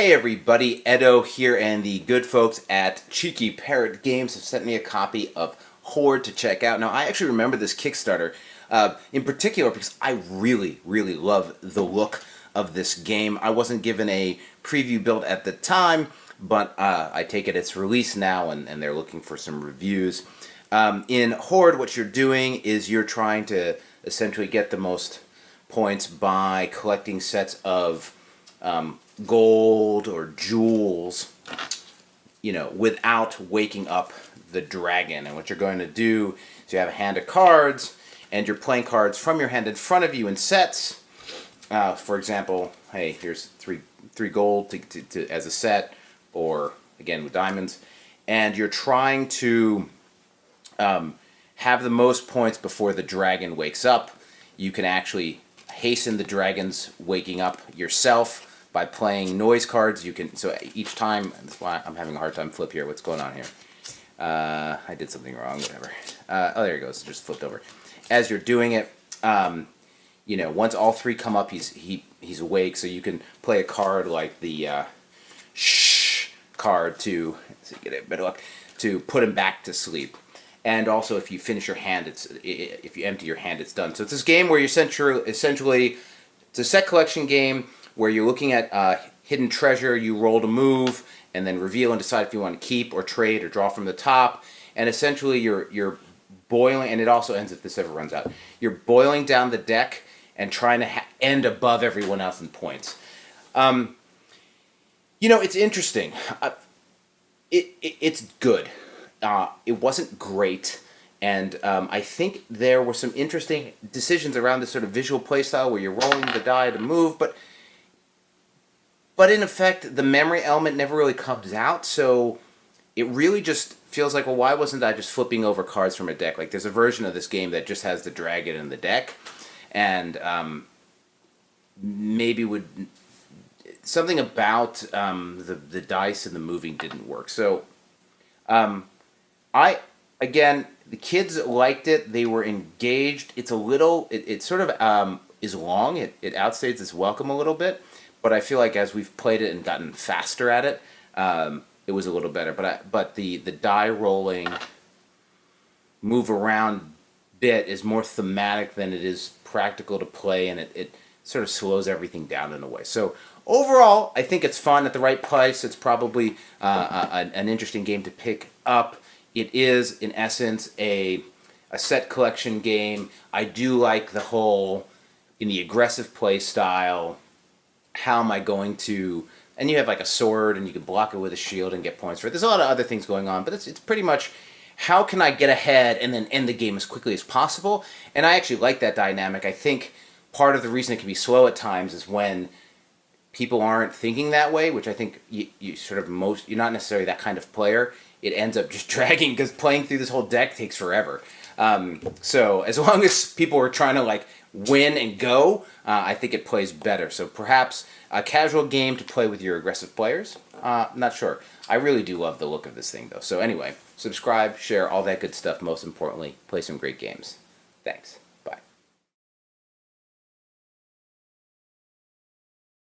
Hey everybody, Edo here, and the good folks at Cheeky Parot Games have sent me a copy of Hoard to check out. Now, I actually remember this Kickstarter in particular because I really love the look of this game. I wasn't given a preview build at the time, but I take it it's released now, and they're looking for some reviews. In Hoard, what you're doing is you're trying to essentially get the most points by collecting sets of gold or jewels, without waking up the dragon. And what you're going to do is you have a hand of cards, and you're playing cards from your hand in front of you in sets. For example, hey, here's three gold to as a set, or again with diamonds, and you're trying to have the most points before the dragon wakes up. You can actually hasten the dragon's waking up yourself by playing noise cards. You can, so each time, that's why I'm having a hard time flip here. What's going on here? I did something wrong, whatever. Oh, there he goes, it just flipped over. As you're doing it, once all three come up, he's awake, so you can play a card like the shh card to get a better luck, to put him back to sleep. And also, if you finish your hand, if you empty your hand, it's done. So it's this game where you essentially, it's a set collection game where you're looking at hidden treasure. You roll to move, and then reveal and decide if you want to keep or trade or draw from the top. And essentially, you're boiling, and it also ends if this ever runs out. You're boiling down the deck and trying to end above everyone else in points. It's interesting. It's good. It wasn't great, and I think there were some interesting decisions around this sort of visual play style where you're rolling the die to move, but in effect, the memory element never really comes out, so it really just feels like, well, why wasn't I just flipping over cards from a deck? Like, there's a version of this game that just has the dragon in the deck, and maybe something about the dice and the moving didn't work. So, again, the kids liked it. They were engaged. It's a little, it sort of is long. It outstays its welcome a little bit. But I feel like as we've played it and gotten faster at it, it was a little better. But the die rolling, move around bit is more thematic than it is practical to play, and it sort of slows everything down in a way. So overall, I think it's fun at the right price. It's probably an interesting game to pick up. It is, in essence, a set collection game. I do like the whole, in the aggressive play style, how am I going to, and you have like a sword and you can block it with a shield and get points for it. There's a lot of other things going on, but it's pretty much how can I get ahead and then end the game as quickly as possible. And I actually like that dynamic. I think part of the reason it can be slow at times is when people aren't thinking that way, which I think you're not necessarily that kind of player. It ends up just dragging because playing through this whole deck takes forever. So as long as people are trying to win and go, I think it plays better. So perhaps a casual game to play with your aggressive players. Not sure. I really do love the look of this thing though. So anyway, subscribe, share, all that good stuff. Most importantly, play some great games. Thanks.